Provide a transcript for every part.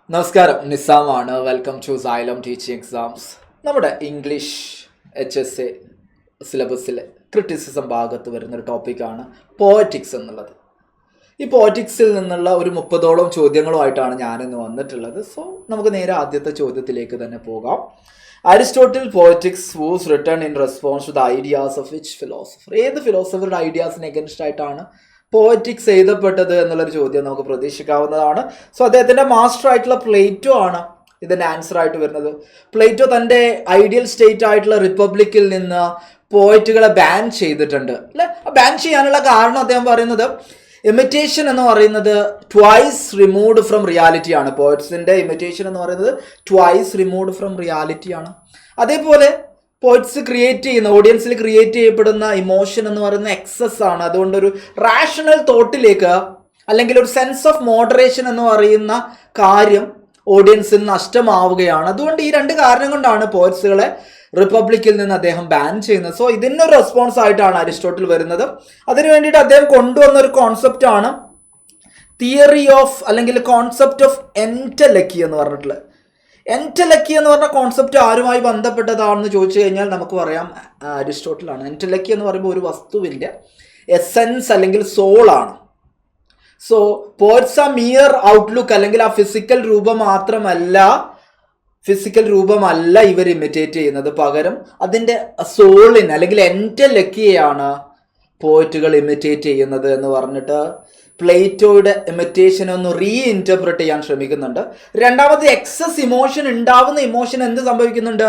നമസ്കാരം, നിസാമാണ്. Welcome to Xylem teaching exams. നമ്മുടെ ഇംഗ്ലീഷ് HSA സിലബസിലെ ക്രിറ്റിസിസം ഭാഗത്ത് വരുന്നൊരു ടോപ്പിക്കാണ് പോയറ്റിക്സ് എന്നുള്ളത്. ഈ പോയറ്റിക്സിൽ നിന്നുള്ള ഒരു 30ഓളം ചോദ്യങ്ങളുമായിട്ടാണ് ഞാനിന്ന് വന്നിട്ടുള്ളത്. സോ നമുക്ക് നേരെ ആദ്യത്തെ ചോദ്യത്തിലേക്ക് തന്നെ പോകാം. Aristotle poetics was written in response to the ideas of which philosopher? ഏത് ഫിലോസഫറുടെ ഐഡിയാസിന് എഗൻസ്റ്റ് ആയിട്ടാണ് പോയറ്റിക്സ് എഴുതപ്പെട്ടത് എന്നുള്ളൊരു ചോദ്യം നമുക്ക് പ്രതീക്ഷിക്കാവുന്നതാണ്. സോ അദ്ദേഹത്തിൻ്റെ മാസ്റ്റർ ആയിട്ടുള്ള പ്ലേറ്റോ ആണ് ഇതിൻ്റെ ആൻസർ ആയിട്ട് വരുന്നത്. പ്ലേറ്റോ തൻ്റെ ഐഡിയൽ സ്റ്റേറ്റ് ആയിട്ടുള്ള റിപ്പബ്ലിക്കിൽ നിന്ന് പോയറ്റുകളെ ബാൻ ചെയ്തിട്ടുണ്ട് അല്ലെ. ബാൻ ചെയ്യാനുള്ള കാരണം അദ്ദേഹം പറയുന്നത് ഇമിറ്റേഷൻ എന്ന് പറയുന്നത് ട്വൈസ് റിമൂവ്ഡ് ഫ്രം റിയാലിറ്റി ആണ്. പോയറ്റ്സിൻ്റെ ഇമിറ്റേഷൻ എന്ന് പറയുന്നത് ട്വൈസ് റിമൂവ്ഡ് ഫ്രം റിയാലിറ്റി ആണ്. അതേപോലെ പോയിറ്റ്സ് ക്രിയേറ്റ് ചെയ്യുന്ന ഓഡിയൻസിൽ ക്രിയേറ്റ് ചെയ്യപ്പെടുന്ന ഇമോഷൻ എന്ന് പറയുന്ന എക്സസ് ആണ്. അതുകൊണ്ടൊരു റാഷണൽ തോട്ടിലേക്ക് അല്ലെങ്കിൽ ഒരു സെൻസ് ഓഫ് മോഡറേഷൻ എന്ന് പറയുന്ന കാര്യം ഓഡിയൻസിൽ നഷ്ടമാവുകയാണ്. അതുകൊണ്ട് ഈ രണ്ട് കാരണം കൊണ്ടാണ് പോയിറ്റ്സുകളെ റിപ്പബ്ലിക്കിൽ നിന്ന് അദ്ദേഹം ബാൻ ചെയ്യുന്നത്. സോ ഇതിനൊരു റെസ്പോൺസ് ആയിട്ടാണ് അരിസ്റ്റോട്ടിൽ വരുന്നത്. അതിനു വേണ്ടിയിട്ട് അദ്ദേഹം കൊണ്ടുവന്ന ഒരു കോൺസെപ്റ്റ് ആണ് തിയറി ഓഫ് അല്ലെങ്കിൽ കോൺസെപ്റ്റ് ഓഫ് എൻറ്റലക്കി എന്ന് പറഞ്ഞിട്ടുള്ളത്. എൻറ്റലക്കി എന്ന് പറഞ്ഞ കോൺസെപ്റ്റ് ആരുമായി ബന്ധപ്പെട്ടതാണെന്ന് ചോദിച്ചു കഴിഞ്ഞാൽ നമുക്ക് പറയാം അരിസ്റ്റോട്ടിലാണ്. എൻറ്റലക്കി എന്ന് പറയുമ്പോൾ ഒരു വസ്തുവിൻ്റെ എസെൻസ് അല്ലെങ്കിൽ സോൾ ആണ്. സോ പോയിറ്റ്സ് ആ മിയർ ഔട്ട്ലുക്ക് അല്ലെങ്കിൽ ആ ഫിസിക്കൽ രൂപമല്ല ഇവർ ഇമിറ്റേറ്റ് ചെയ്യുന്നത്. പകരം അതിൻ്റെ സോളിന് അല്ലെങ്കിൽ എൻറ്റലക്കിയെയാണ് പോയിറ്റുകൾ ഇമിറ്റേറ്റ് ചെയ്യുന്നത് എന്ന് പറഞ്ഞിട്ട് പ്ലേറ്റോയുടെ ഇമിറ്റേഷൻ ഒന്ന് റീഇൻറ്റർപ്രറ്റ് ചെയ്യാൻ ശ്രമിക്കുന്നുണ്ട്. രണ്ടാമത് എക്സസ് ഇമോഷൻ ഉണ്ടാവുന്ന ഇമോഷൻ എന്ത് സംഭവിക്കുന്നുണ്ട്?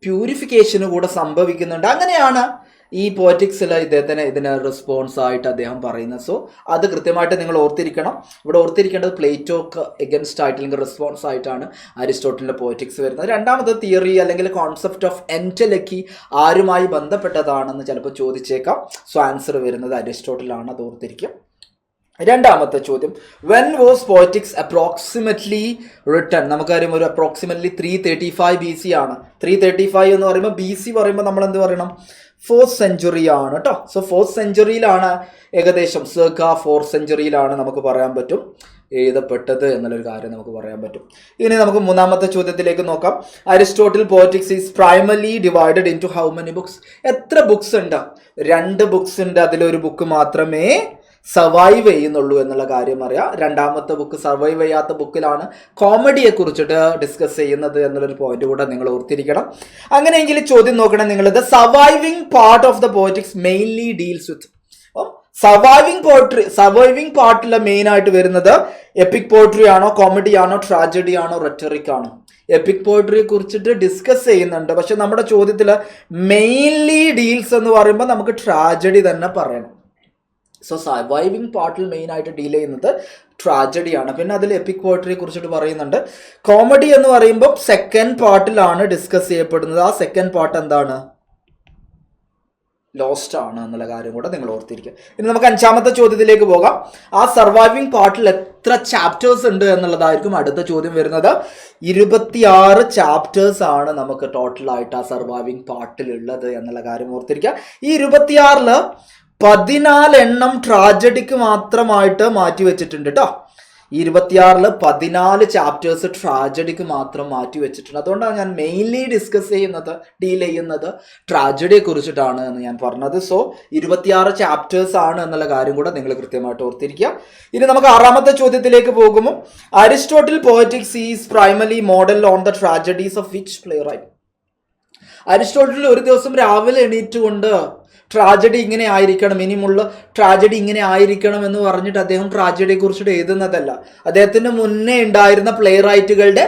പ്യൂരിഫിക്കേഷന് കൂടെ സംഭവിക്കുന്നുണ്ട്. അങ്ങനെയാണ് ഈ പോയറ്റിക്സിൽ ഇതിന് റെസ്പോൺസ് ആയിട്ട് അദ്ദേഹം പറയുന്നത്. സോ അത് കൃത്യമായിട്ട് നിങ്ങൾ ഓർത്തിരിക്കണം. ഇവിടെ ഓർത്തിരിക്കേണ്ടത് പ്ലേറ്റോക്ക് എഗൻസ്റ്റ് ആയിട്ട് അല്ലെങ്കിൽ റെസ്പോൺസ് ആയിട്ടാണ് അരിസ്റ്റോട്ടലിൻ്റെ പോയറ്റിക്സ് വരുന്നത്. രണ്ടാമത് തിയറി അല്ലെങ്കിൽ കോൺസെപ്റ്റ് ഓഫ് എൻറ്റലക്കി ആരുമായി ബന്ധപ്പെട്ടതാണെന്ന് ചിലപ്പോൾ ചോദിച്ചേക്കാം. സോ ആൻസർ വരുന്നത് അരിസ്റ്റോട്ടിലാണ്, അത് ഓർത്തിരിക്കും. രണ്ടാമത്തെ ചോദ്യം, വെൻ വാസ് പോയറ്റിക്സ് അപ്രോക്സിമറ്റ്ലി റിട്ടൺ? നമുക്കറിയാം ഒരു അപ്രോക്സിമറ്റ്ലി 335 BC ആണ്. 335 എന്ന് പറയുമ്പോൾ BC പറയുമ്പോൾ നമ്മൾ എന്ത് പറയണം? 4th century ആണ് കേട്ടോ. സോ 4th centuryയിലാണ് ഏകദേശം circa 4th centuryയിലാണ് നമുക്ക് പറയാൻ പറ്റും എഴുതപ്പെട്ടത് എന്നുള്ളൊരു കാര്യം നമുക്ക് പറയാൻ പറ്റും. ഇനി നമുക്ക് മൂന്നാമത്തെ ചോദ്യത്തിലേക്ക് നോക്കാം. Aristotle poetics is primarily divided into how many books? എത്ര ബുക്സ് ഉണ്ട്? 2 ബുക്സ് ഉണ്ട്. അതിലൊരു ബുക്ക് മാത്രമേ സർവൈവ് ചെയ്യുന്നുള്ളൂ എന്നുള്ള കാര്യം അറിയാം. രണ്ടാമത്തെ ബുക്ക് സർവൈവ് ചെയ്യാത്ത ബുക്കിലാണ് കോമഡിയെ കുറിച്ചിട്ട് ഡിസ്കസ് ചെയ്യുന്നത് എന്നുള്ളൊരു പോയിന്റ് കൂടെ നിങ്ങൾ ഓർത്തിരിക്കണം. അങ്ങനെയെങ്കിൽ ചോദ്യം നോക്കണം നിങ്ങൾ, the surviving part of the poetics mainly deals with. Surviving പാർട്ടിൽ മെയിൻ ആയിട്ട് വരുന്നത് എപ്പിക് പോയട്രി ആണോ, കോമഡി ആണോ, ട്രാജഡി ആണോ, റെറ്ററിക് ആണോ? എപ്പിക് പോയട്രിയെ കുറിച്ചിട്ട് ഡിസ്കസ് ചെയ്യുന്നുണ്ട്. പക്ഷെ നമ്മുടെ ചോദ്യത്തിൽ മെയിൻലി ഡീൽസ് എന്ന് പറയുമ്പോൾ നമുക്ക് ട്രാജഡി തന്നെ പറയണം. സോ സർവൈവിംഗ് പാർട്ടിൽ മെയിൻ ആയിട്ട് ഡീൽ ചെയ്യുന്നത് ട്രാജഡിയാണ്. പിന്നെ അതിൽ എപ്പിക് പോയട്രിയെ കുറിച്ചിട്ട് പറയുന്നുണ്ട്. കോമഡി എന്ന് പറയുമ്പോൾ സെക്കൻഡ് പാർട്ടിലാണ് ഡിസ്കസ് ചെയ്യപ്പെടുന്നത്. ആ സെക്കൻഡ് പാർട്ട് എന്താണ്? ലോസ്റ്റ് ആണ് എന്നുള്ള കാര്യം കൂടെ നിങ്ങൾ ഓർത്തിരിക്കുക. ഇനി നമുക്ക് അഞ്ചാമത്തെ ചോദ്യത്തിലേക്ക് പോകാം. ആ സർവൈവിംഗ് പാർട്ടിൽ എത്ര ചാപ്റ്റേഴ്സ് ഉണ്ട് എന്നുള്ളതായിരിക്കും അടുത്ത ചോദ്യം വരുന്നത്. 26 ചാപ്റ്റേഴ്സ് ആണ് നമുക്ക് ടോട്ടലായിട്ട് ആ സർവൈവിംഗ് പാർട്ടിലുള്ളത് എന്നുള്ള കാര്യം ഓർത്തിരിക്കുക. ഈ 26 14 ട്രാജഡിക്ക് മാത്രമായിട്ട് മാറ്റി വെച്ചിട്ടുണ്ട് കേട്ടോ. ഈ 26 14 ചാപ്റ്റേഴ്സ് ട്രാജഡിക്ക് മാത്രം മാറ്റി വെച്ചിട്ടുണ്ട്. അതുകൊണ്ടാണ് ഞാൻ മെയിൻലി ഡീൽ ചെയ്യുന്നത് ട്രാജഡിയെ കുറിച്ചിട്ടാണ് എന്ന് ഞാൻ പറഞ്ഞത്. സോ 26 ചാപ്റ്റേഴ്സ് ആണ് എന്നുള്ള കാര്യം കൂടെ നിങ്ങൾ കൃത്യമായിട്ട് ഓർത്തിരിക്കുക. ഇനി നമുക്ക് ആറാമത്തെ ചോദ്യത്തിലേക്ക് പോകുമ്പോൾ Aristotle poetics is primarily model on the tragedies of which playwright? Aristotle ഒരു ദിവസം രാവിലെ എണീറ്റുകൊണ്ട് ട്രാജഡി ഇങ്ങനെ ആയിരിക്കണം, ഇനിയുമുള്ള ട്രാജഡി ഇങ്ങനെ ആയിരിക്കണം എന്ന് പറഞ്ഞിട്ട് അദ്ദേഹം ട്രാജഡിയെ കുറിച്ചിട്ട് എഴുതുന്നതല്ല. അദ്ദേഹത്തിന് മുന്നേ ഉണ്ടായിരുന്ന പ്ലേ റൈറ്റുകളുടെ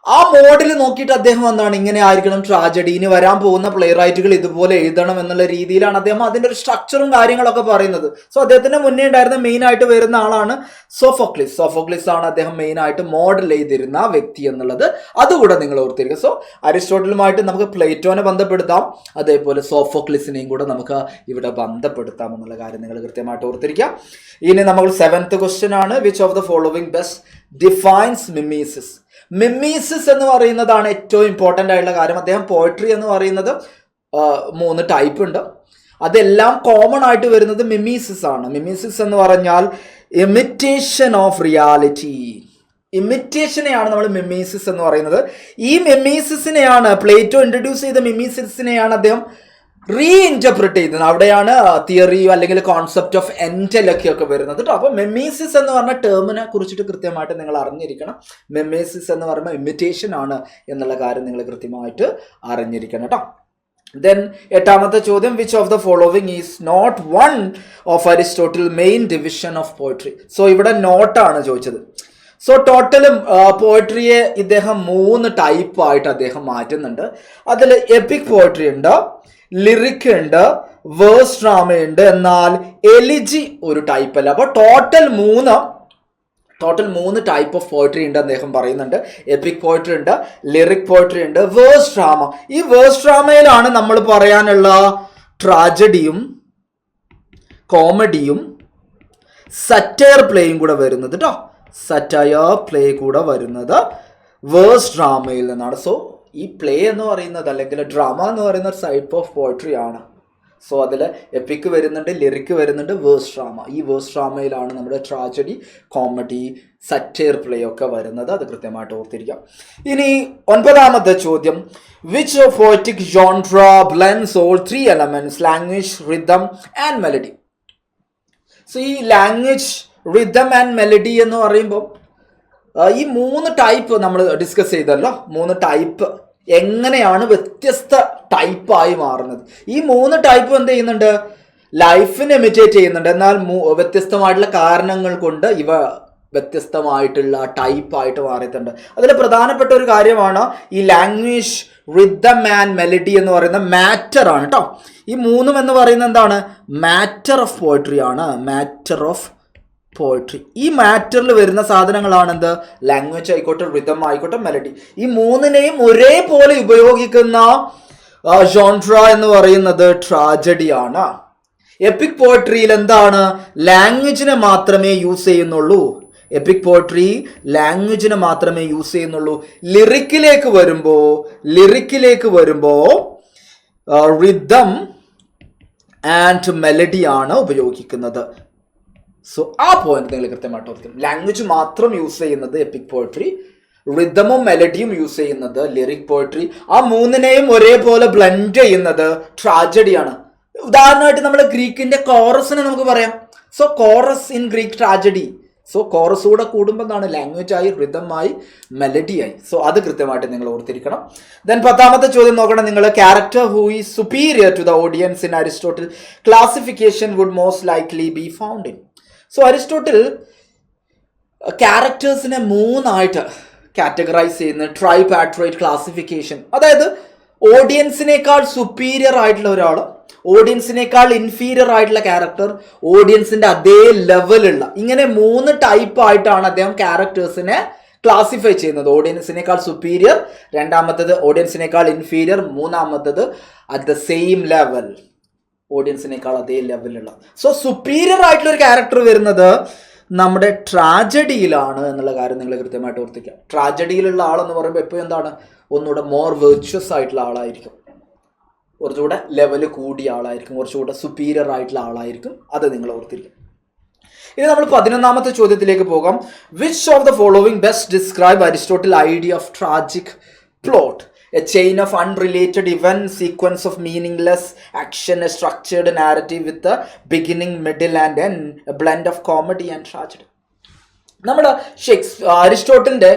ആ മോഡൽ നോക്കിയിട്ട് അദ്ദേഹം എന്താണ് ഇങ്ങനെ ആയിരിക്കണം ട്രാജഡി, ഇനി വരാൻ പോകുന്ന പ്ലേ റൈറ്റുകൾ ഇതുപോലെ എഴുതണം എന്നുള്ള രീതിയിലാണ് അദ്ദേഹം അതിൻ്റെ ഒരു സ്ട്രക്ചറും കാര്യങ്ങളൊക്കെ പറയുന്നത്. സോ അദ്ദേഹത്തിന് മുന്നേ ഉണ്ടായിരുന്ന മെയിൻ ആയിട്ട് വരുന്ന ആളാണ് സോഫോക്ലിസ് ആണ് അദ്ദേഹം മെയിൻ ആയിട്ട് മോഡൽ ചെയ്തിരുന്ന വ്യക്തി എന്നുള്ളത് അതുകൂടെ നിങ്ങൾ ഓർത്തിരിക്കുക. സോ അരിസ്റ്റോട്ടിലുമായിട്ട് നമുക്ക് പ്ലേറ്റോനെ ബന്ധപ്പെടുത്താം, അതേപോലെ സോഫോക്ലിസിനെയും കൂടെ നമുക്ക് ഇവിടെ ബന്ധപ്പെടുത്താം എന്നുള്ള കാര്യം നിങ്ങൾ കൃത്യമായിട്ട് ഓർത്തിരിക്കുക. ഇനി നമ്മൾ 7th ക്വസ്റ്റ്യൻ ആണ്, which of the following best defines mimesis? Mimesis എന്ന് പറയുന്നതാണ് ഏറ്റവും ഇമ്പോർട്ടൻ്റ് ആയിട്ടുള്ള കാര്യം. അദ്ദേഹം പോയട്രി എന്ന് പറയുന്നത് 3 ടൈപ്പ് ഉണ്ട്. അതെല്ലാം കോമൺ ആയിട്ട് വരുന്നത് മിമീസിസ് ആണ്. മിമീസിസ് എന്ന് പറഞ്ഞാൽ ഇമിറ്റേഷൻ ഓഫ് റിയാലിറ്റി. ഇമിറ്റേഷനെയാണ് നമ്മൾ മിമീസിസ് എന്ന് പറയുന്നത്. ഈ മിമീസിസിനെയാണ് പ്ലേറ്റോ ഇൻട്രൊഡ്യൂസ് ചെയ്ത മിമീസിസിനെയാണ് അദ്ദേഹം റീഇൻറ്റർപ്രിറ്റ് ചെയ്യുന്നത്. അവിടെയാണ് തിയറിയോ അല്ലെങ്കിൽ കോൺസെപ്റ്റ് ഓഫ് എൻറ്റലക്കി ഒക്കെ വരുന്നത് കേട്ടോ. അപ്പോൾ മെമീസിസ് എന്ന് പറഞ്ഞ ടേമിനെ കുറിച്ചിട്ട് കൃത്യമായിട്ട് നിങ്ങൾ അറിഞ്ഞിരിക്കണം. മെമീസിസ് എന്ന് പറയുമ്പോൾ ഇമിറ്റേഷൻ ആണ് എന്നുള്ള കാര്യം നിങ്ങൾ കൃത്യമായിട്ട് അറിഞ്ഞിരിക്കണം കേട്ടോ. ദെൻ എട്ടാമത്തെ ചോദ്യം, which of the following is not one of Aristotle main division of poetry. So ഇവിടെ നോട്ടാണ് ചോദിച്ചത്. സോ ടോട്ടലും പോയട്രിയെ ഇദ്ദേഹം 3 ടൈപ്പായിട്ട് അദ്ദേഹം മാറ്റുന്നുണ്ട്. അതിൽ എപ്പിക് പോയട്രി ഉണ്ട്, ലിറിക് ഉണ്ട്, വേഴ്സ് ഡ്രാമ ഉണ്ട്. എന്നാൽ എലിജി ഒരു ടൈപ്പ് അല്ല. അപ്പോൾ ടോട്ടൽ മൂന്ന് ടൈപ്പ് ഓഫ് പോയട്രി ഉണ്ട് അദ്ദേഹം പറയുന്നുണ്ട്. എപ്പിക് പോയട്രി ഉണ്ട്, ലിറിക് പോയട്രി ഉണ്ട്, വേഴ്സ് ഡ്രാമ. ഈ വേഴ്സ് ഡ്രാമയിലാണ് നമ്മൾ പറയാനുള്ള ട്രാജഡിയും കോമഡിയും സറ്റയർ പ്ലേയും കൂടെ വരുന്നത് കേട്ടോ. സറ്റയർ പ്ലേ കൂടെ വരുന്നത് വേഴ്സ് ഡ്രാമയിൽ നിന്നാണ്. സോ ഈ പ്ലേ എന്ന് പറയുന്നത് അല്ലെങ്കിൽ ഡ്രാമ എന്ന് പറയുന്ന ഒരു ടൈപ്പ് ഓഫ് പോയട്രി ആണ്. സോ അതിൽ എപ്പിക് വരുന്നുണ്ട്, ലിറിക് വരുന്നുണ്ട്, വേഴ്സ് ഡ്രാമ. ഈ വേഴ്സ് ഡ്രാമയിലാണ് നമ്മുടെ ട്രാജഡി, കോമഡി, സറ്റയർ പ്ലേ ഒക്കെ വരുന്നത്. അത് കൃത്യമായിട്ട് ഓർത്തിരിക്കാം. ഇനി 9ാമത്തെ ചോദ്യം, which poetic ജോൺട്ര blends all 3 elements language, rhythm and melody. So ഈ ലാംഗ്വേജ്, റിതം ആൻഡ് മെലഡി എന്ന് പറയുമ്പോൾ ഈ 3 ടൈപ്പ് നമ്മൾ ഡിസ്കസ് ചെയ്തല്ലോ. 3 ടൈപ്പ് എങ്ങനെയാണ് വ്യത്യസ്ത ടൈപ്പായി മാറുന്നത്. ഈ 3 ടൈപ്പ് എന്ത് ചെയ്യുന്നുണ്ട്, ലൈഫിനെ ഇമിറ്റേറ്റ് ചെയ്യുന്നുണ്ട്. എന്നാൽ വ്യത്യസ്തമായിട്ടുള്ള കാരണങ്ങൾ കൊണ്ട് ഇവ വ്യത്യസ്തമായിട്ടുള്ള ടൈപ്പായിട്ട് മാറിയിട്ടുണ്ട്. അതിൽ പ്രധാനപ്പെട്ട ഒരു കാര്യമാണ് ഈ ലാംഗ്വേജ്, റിതം ആൻഡ് മെലഡി എന്ന് പറയുന്ന മാറ്റർ ആണ് കേട്ടോ. ഈ 3 എന്ന് പറയുന്നത് എന്താണ്, മാറ്റർ ഓഫ് പോയട്രി ആണ്. Matter of poetry. ഈ മാറ്ററിൽ വരുന്ന സാധനങ്ങളാണ് എന്ത്, ലാംഗ്വേജ് ആയിക്കോട്ടെ, റിതം ആയിക്കോട്ടെ, മെലഡി. ഈ 3നെയും ഒരേപോലെ ഉപയോഗിക്കുന്ന ജോൺട്ര എന്ന് പറയുന്നത് ട്രാജഡി ആണ്. എപ്പിക് പോയട്രിയിൽ എന്താണ്, ലാംഗ്വേജിനെ മാത്രമേ യൂസ് ചെയ്യുന്നുള്ളൂ. എപ്പിക് പോയട്രി ലാംഗ്വേജിനെ മാത്രമേ യൂസ് ചെയ്യുന്നുള്ളൂ. ലിറിക്കിലേക്ക് വരുമ്പോൾ റിതം ആൻഡ് മെലഡി ആണ് ഉപയോഗിക്കുന്നത്. സോ ആ പോയിന്റ് നിങ്ങൾ കൃത്യമായിട്ട് ഓർക്കണം. ലാംഗ്വേജ് മാത്രം യൂസ് ചെയ്യുന്നത് എപ്പിക് പോയട്രി, റിതമും മെലഡിയും യൂസ് ചെയ്യുന്നത് ലിറിക് പോയട്രി. ആ 3നെയും ഒരേപോലെ ബ്ലെൻഡ് ചെയ്യുന്നത് ട്രാജഡിയാണ്. ഉദാഹരണമായിട്ട് നമ്മൾ ഗ്രീക്കിന്റെ കോറസിനെ നമുക്ക് പറയാം. So chorus in Greek tragedy. So chorus കൂടെ കൂടുമ്പോൾ എന്താണ്, ലാംഗ്വേജ് ആയി, റിതം ആയി, മെലഡി ആയി. സോ അത് കൃത്യമായിട്ട് നിങ്ങൾ ഓർത്തിരിക്കണം. ദെൻ 10ാമത്തെ ചോദ്യം നോക്കണം നിങ്ങൾ, character who is superior to the audience in Aristotle classification would most likely be found in. So Aristotle ക്യാരക്ടേഴ്സിനെ 3ആയിട്ട് കാറ്റഗറൈസ് ചെയ്യുന്ന ട്രൈപാട്രേറ്റ് ക്ലാസിഫിക്കേഷൻ. അതായത് ഓഡിയൻസിനേക്കാൾ സുപ്പീരിയർ ആയിട്ടുള്ള ഒരാൾ, ഓഡിയൻസിനേക്കാൾ ഇൻഫീരിയർ ആയിട്ടുള്ള ക്യാരക്ടർ, ഓഡിയൻസിന്റെ അതേ ലെവലുള്ള, ഇങ്ങനെ 3 ടൈപ്പ് ആയിട്ടാണ് അദ്ദേഹം ക്യാരക്ടേഴ്സിനെ ക്ലാസിഫൈ ചെയ്യുന്നത്. ഓഡിയൻസിനേക്കാൾ സുപ്പീരിയർ, രണ്ടാമത്തത് ഓഡിയൻസിനേക്കാൾ ഇൻഫീരിയർ, മൂന്നാമത്തത് അറ്റ് ദ സെയിം ലെവൽ, ഓഡിയൻസിനേക്കാൾ അതേ ലെവലുള്ള. സോ സുപ്പീരിയർ ആയിട്ടുള്ള ഒരു ക്യാരക്ടർ വരുന്നത് നമ്മുടെ ട്രാജഡിയിലാണ് എന്നുള്ള കാര്യം നിങ്ങൾ കൃത്യമായിട്ട് ഓർത്തിക്കുക. ട്രാജഡിയിലുള്ള ആളെന്ന് പറയുമ്പോൾ എപ്പോഴും എന്താണ്, ഒന്നുകൂടെ മോർ വെർച്വസ് ആയിട്ടുള്ള ആളായിരിക്കും, കുറച്ചുകൂടെ ലെവല് കൂടിയ ആളായിരിക്കും, കുറച്ചുകൂടെ സുപ്പീരിയർ ആയിട്ടുള്ള ആളായിരിക്കും. അത് നിങ്ങൾ ഓർത്തിരിക്കും. ഇനി നമ്മൾ 11ാമത്തെ ചോദ്യത്തിലേക്ക് പോകാം. Which of the following best describe Aristotle idea of tragic plot? A chain of unrelated events, sequence of meaningless action, a structured narrative with a beginning, middle and end, a blend of comedy and tragedy. നമ്മുടെ അരിസ്റ്റോട്ടിലിന്റെ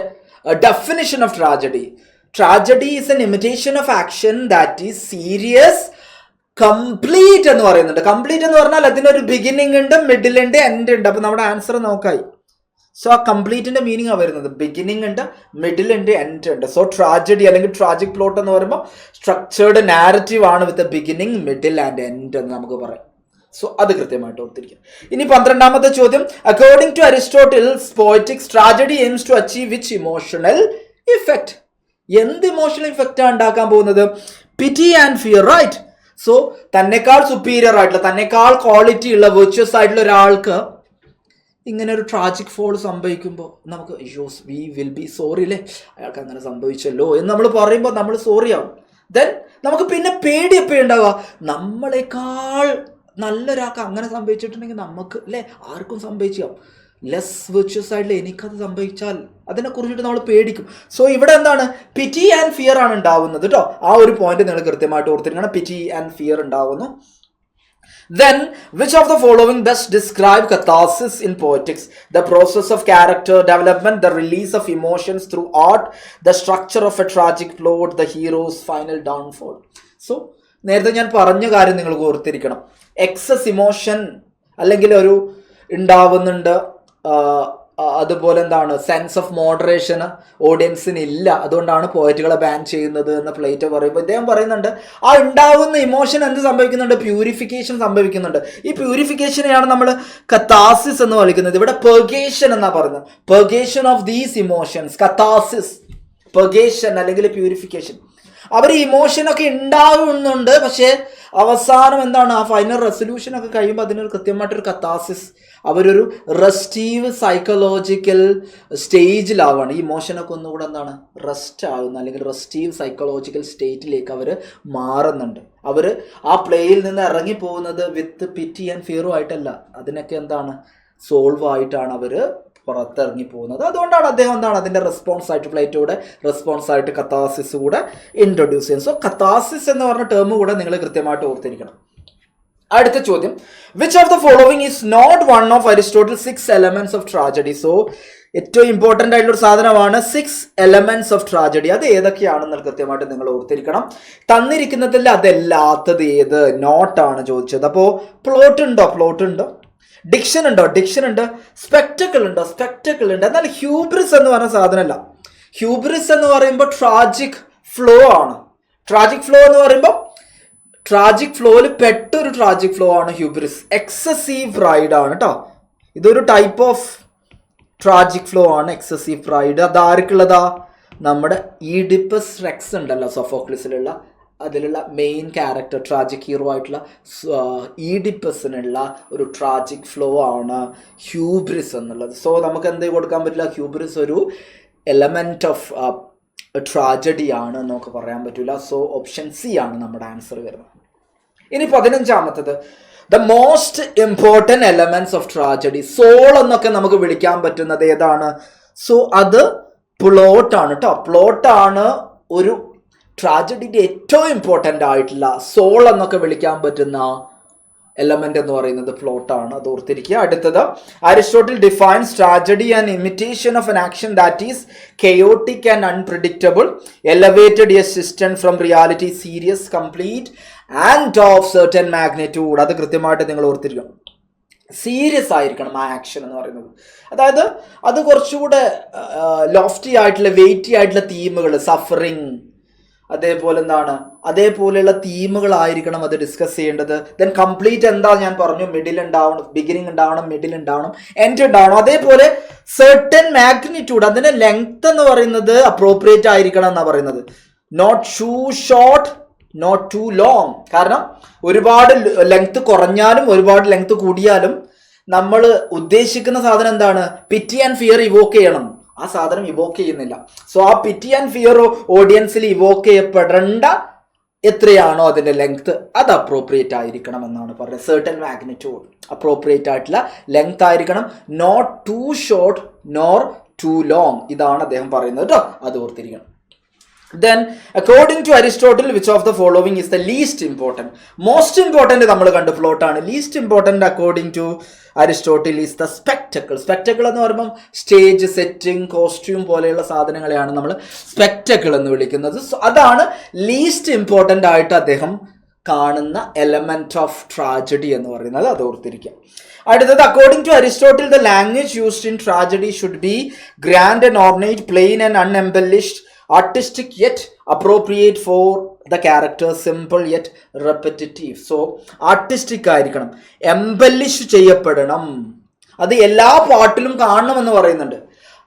definition of tragedy is an imitation of action that is serious, complete എന്ന് പറയുന്നുണ്ട്. Complete എന്ന് പറഞ്ഞാൽ അതിനൊരു beginning ഉണ്ട്, middle ഉണ്ട്, end ഉണ്ട്. അപ്പൊ നമ്മുടെ ആൻസർ നോക്കായി. സോ ആ കംപ്ലീറ്റിന്റെ മീനിങ് ആ വരുന്നത്, ബിഗിനിങ് ഉണ്ട്, മിഡിൽ ഉണ്ട്, എൻഡ് ഉണ്ട്. സോ ട്രാജഡി അല്ലെങ്കിൽ ട്രാജിക് പ്ലോട്ട് എന്ന് പറയുമ്പോൾ സ്ട്രക്ചേർഡ് നാരറ്റീവ് ആണ് വിത്ത് ബിഗിനിങ്, മിഡിൽ ആൻഡ് എൻഡ് എന്ന് നമുക്ക് പറയാം. സോ അത് കൃത്യമായിട്ട് ഓർത്തിരിക്കും. ഇനി 12ാമത്തെ ചോദ്യം, according to Aristotle's poetics tragedy aims to achieve which emotional effect? എന്ത് ഇമോഷണൽ ഇഫക്റ്റ് ആണ് ഉണ്ടാക്കാൻ പോകുന്നത്? Pity and fear, right? So തന്നെക്കാൾ സുപ്പീരിയർ ആയിട്ടുള്ള, തന്നെക്കാൾ ക്വാളിറ്റി ഉള്ള, വെർച്വസ് ആയിട്ടുള്ള ഒരാൾക്ക് ഇങ്ങനെ ഒരു ട്രാജിക് ഫോൾ സംഭവിക്കുമ്പോൾ നമുക്ക് അയ്യോ വി വിൽ ബി സോറി അല്ലേ, അയാൾക്ക് അങ്ങനെ സംഭവിച്ചല്ലോ എന്ന് നമ്മൾ പറയുമ്പോൾ നമ്മൾ സോറി ആവും. ദെൻ നമുക്ക് പിന്നെ പേടി എപ്പോഴും ഉണ്ടാവുക, നമ്മളെക്കാൾ നല്ലൊരാൾക്ക് അങ്ങനെ സംഭവിച്ചിട്ടുണ്ടെങ്കിൽ നമുക്ക് അല്ലേ ആർക്കും സംഭവിച്ചാവും. ലെസ് വിർച്വസ് ആയിട്ടുള്ള എനിക്കത് സംഭവിച്ചാൽ അതിനെ കുറിച്ചിട്ട് നമ്മൾ പേടിക്കും. സോ ഇവിടെ എന്താണ്, പിറ്റി ആൻഡ് ഫിയർ ആണ് ഉണ്ടാവുന്നത് കേട്ടോ. ആ ഒരു പോയിന്റ് നിങ്ങൾ കൃത്യമായിട്ട് ഓർത്തിരിക്കണം, പിറ്റി ആൻഡ് ഫിയർ ഉണ്ടാവുന്നു. Then, which of the following best describe catharsis in poetics? The process of character development, the release of emotions through art, the structure of a tragic plot, the hero's final downfall. So, നേരത്തെ ഞാൻ പറഞ്ഞ കാര്യം നിങ്ങൾ ഓർത്തിരിക്കണം. Excess emotion അല്ലെങ്കിൽ ഒരു ഉണ്ടാവുന്നുണ്ട്, അതുപോലെ എന്താണ് സെൻസ് ഓഫ് മോഡറേഷൻ ഓഡിയൻസിന് ഇല്ല, അതുകൊണ്ടാണ് പോയറ്റുകളെ ബാൻ ചെയ്യുന്നത് എന്ന് പ്ലേറ്റോ പറയുമ്പോൾ ഇദ്ദേഹം പറയുന്നുണ്ട് ആ ഉണ്ടാവുന്ന ഇമോഷൻ എന്ത് സംഭവിക്കുന്നുണ്ട്, പ്യൂരിഫിക്കേഷൻ സംഭവിക്കുന്നുണ്ട്. ഈ പ്യൂരിഫിക്കേഷനെയാണ് നമ്മൾ കത്താസിസ് എന്ന് വിളിക്കുന്നത്. ഇവിടെ പെർഗേഷൻ എന്നാ പറയുന്നത്, purgation of these emotions, കത്താസിസ്, purgation അല്ലെങ്കിൽ പ്യൂരിഫിക്കേഷൻ. അവർ ഇമോഷനൊക്കെ ഉണ്ടാവുന്നുണ്ട്, പക്ഷേ അവസാനം എന്താണ്, ആ ഫൈനൽ റെസൊല്യൂഷൻ ഒക്കെ കഴിയുമ്പോൾ അതിനൊരു കൃത്യമായിട്ടൊരു കത്താസിസ്, അവരൊരു റെസ്റ്റീവ് സൈക്കോളജിക്കൽ സ്റ്റേജിലാവാണ്. ഈ ഇമോഷനൊക്കെ ഒന്നുകൂടെ എന്താണ് റെസ്റ്റ് ആകുന്ന അല്ലെങ്കിൽ റെസ്റ്റീവ് സൈക്കോളജിക്കൽ സ്റ്റേറ്റിലേക്ക് അവർ മാറുന്നുണ്ട്. അവർ ആ പ്ലേയിൽ നിന്ന് ഇറങ്ങി പോകുന്നത് വിത്ത് പിറ്റി ആൻഡ് ഫിയറും ആയിട്ടല്ല, അതിനൊക്കെ എന്താണ് സോൾവ് ആയിട്ടാണ് അവർ പുറത്തിറങ്ങി പോകുന്നത്. അതുകൊണ്ടാണ് അദ്ദേഹം എന്താണ് അതിൻ്റെ റെസ്പോൺസ് ആയിട്ട് പ്ലേറ്റോയുടെ റെസ്പോൺസ് ആയിട്ട് കത്താസിസ് കൂടെ ഇൻട്രൊഡ്യൂസ് ചെയ്യുന്നത്. സോ കത്താസിസ് എന്ന് പറഞ്ഞ ടേം കൂടെ നിങ്ങൾ കൃത്യമായിട്ട് ഓർത്തിരിക്കണം. അടുത്ത ചോദ്യം, which of the following is not one of Aristotle 6 elements of tragedy? So ഏറ്റവും ഇമ്പോർട്ടൻ്റ് ആയിട്ടുള്ള സാധനമാണ് 6 elements ഓഫ് ട്രാജഡി. അത് ഏതൊക്കെയാണെന്ന് കൃത്യമായിട്ട് നിങ്ങൾ ഓർത്തിരിക്കണം. തന്നിരിക്കുന്നതിൽ അതല്ലാത്തത് ഏത്? നോട്ടാണ് ചോദിച്ചത്. അപ്പോൾ പ്ലോട്ട് ഉണ്ടോ? ഡിക്ഷൻ ഉണ്ടോ? ഡിക്ഷൻ ഉണ്ട്. സ്പെക്ടക്കിൾ ഉണ്ടോ? സ്പെക്ടക്കിൾ ഉണ്ട്. എന്നാൽ ഹ്യൂബ്രിസ് എന്ന് പറഞ്ഞ സാധനമല്ല. ഹ്യൂബ്രിസ് എന്ന് പറയുമ്പോൾ ട്രാജിക് ഫ്ലോ ആണ്. ട്രാജിക് ഫ്ലോ എന്ന് പറയുമ്പോൾ ട്രാജിക് ഫ്ലോയിൽ പെട്ടൊരു ട്രാജിക് ഫ്ലോ ആണ് ഹ്യൂബ്രിസ്. എക്സസീവ് പ്രൈഡ് ആണ് കേട്ടോ. ഇതൊരു ടൈപ്പ് ഓഫ് ട്രാജിക് ഫ്ലോ ആണ്, എക്സസീവ് പ്രൈഡ്. അതാർക്കുള്ളതാ? നമ്മുടെ ഈഡിപ്പസ് റെക്സ് ഉണ്ടല്ലോ സോഫോക്ലിസിലുള്ള, അതിലുള്ള മെയിൻ ക്യാരക്ടർ ട്രാജിക് ഹീറോ ആയിട്ടുള്ള ഈഡിപ്പസിനുള്ള ഒരു ട്രാജിക് ഫ്ലോ ആണ് ഹ്യൂബ്രിസ് എന്നുള്ളത്. സോ നമുക്ക് എന്ത് കൊടുക്കാൻ പറ്റില്ല, ഹ്യൂബ്രിസ് ഒരു എലമെന്റ് ഓഫ് ട്രാജഡി ആണ് നമുക്ക് പറയാൻ പറ്റില്ല. സോ ഓപ്ഷൻ സി ആണ് നമ്മുടെ ആൻസർ വരുന്നത്. ഇനി 15ാമത്തത്, the most important elements of tragedy. Soul എന്നൊക്കെ നമുക്ക് വിളിക്കാൻ പറ്റുന്നത് ഏതാണ്? സോ അത് പ്ലോട്ടാണ് കേട്ടോ. പ്ലോട്ടാണ് ഒരു ട്രാജഡിൻ്റെ ഏറ്റവും ഇമ്പോർട്ടൻ്റ് ആയിട്ടുള്ള സോൾ എന്നൊക്കെ വിളിക്കാൻ പറ്റുന്ന എലമെന്റ് എന്ന് പറയുന്നത് പ്ലോട്ടാണ്. അത് ഓർത്തിരിക്കുക. അടുത്തത്, Aristotle defines tragedy and imitation of an action that is chaotic and unpredictable, elevated a system from reality, serious, complete and of certain magnitude. അത് കൃത്യമായിട്ട് നിങ്ങൾ ഓർത്തിരിക്കണം. സീരിയസ് ആയിരിക്കണം ആ ആക്ഷൻ എന്ന് പറയുന്നത്. അതായത് അത് കുറച്ചുകൂടെ ലോഫ്റ്റി ആയിട്ടുള്ള വെയിറ്റി ആയിട്ടുള്ള തീമുകൾ, സഫറിങ്, അതേപോലെയുള്ള തീമുകളായിരിക്കണം അത് ഡിസ്കസ് ചെയ്യേണ്ടത്. ദെൻ കംപ്ലീറ്റ് എന്താ ഞാൻ പറഞ്ഞു, മിഡിൽ ഉണ്ടാവണം, ബിഗിനിങ് ഉണ്ടാവണം, മിഡിൽ ഉണ്ടാവണം, എൻഡ് ഉണ്ടാവണം. അതേപോലെ സെർട്ടൻ മാഗ്നിറ്റ്യൂഡ്, അതിന്റെ ലെങ്ത് എന്ന് പറയുന്നത് അപ്രോപ്രിയേറ്റ് ആയിരിക്കണം എന്നാണ് പറയുന്നത്. Not to short, not to long. കാരണം ഒരുപാട് ലെങ്ത് കുറഞ്ഞാലും ഒരുപാട് ലെങ്ത് കൂടിയാലും നമ്മൾ ഉദ്ദേശിക്കുന്ന സാധനം എന്താണ്, പിറ്റി ആൻഡ് ഫിയർ ഇവോക്ക് ചെയ്യണം. ആ സാധനം ഇവോക്ക് ചെയ്യുന്നില്ല. സോ ആ പിറ്റി ആൻഡ് ഫിയർ ഓഡിയൻസിൽ ഇവോക്ക് ചെയ്യപ്പെടേണ്ട എത്രയാണോ അതിന്റെ ലെങ്ത്, അത് അപ്രോപ്രിയേറ്റ് ആയിരിക്കണം എന്നാണ് പറയുന്നത്. സെർട്ടൻ മാഗ്നിറ്റ്യൂഡ്, അപ്രോപ്രിയേറ്റ് ആയിട്ടുള്ള ലെങ്ത് ആയിരിക്കണം. Not to short nor to long. ഇതാണ് അദ്ദേഹം പറയുന്നത് കേട്ടോ. അത് ഓർത്തിരിക്കണം. Then, according to Aristotle, which of the following is the least important? Most important നമ്മൾ കണ്ടു പ്ലോട്ട് ആണ്. Least important according to Aristotle is the spectacle. Spectacle എന്ന് പറയുമ്പോൾ സ്റ്റേജ് സെറ്റിംഗ്, കോസ്റ്റ്യൂം പോലെയുള്ള സാധനങ്ങളെയാണ് നമ്മൾ സ്പെക്ടക്കിൾ എന്ന് വിളിക്കുന്നത്. സോ അതാണ് ലീസ്റ്റ് ഇമ്പോർട്ടൻ്റ് ആയിട്ട് അദ്ദേഹം കാണുന്ന എലമെന്റ് ഓഫ് ട്രാജഡി എന്ന് പറയുന്നത്. അത് ഓർത്തിരിക്കുക. അടുത്തത്, according to Aristotle the language used in tragedy should be grand and ornate, plain and unembellished, artistic yet appropriate for the character, simple yet repetitive. So artistic ആയിരിക്കണം, എംബെല്ലിഷ് ചെയ്യപ്പെടണം, അത് എല്ലാ പാട്ടിലും കാണണമെന്ന് പറയുന്നുണ്ട്.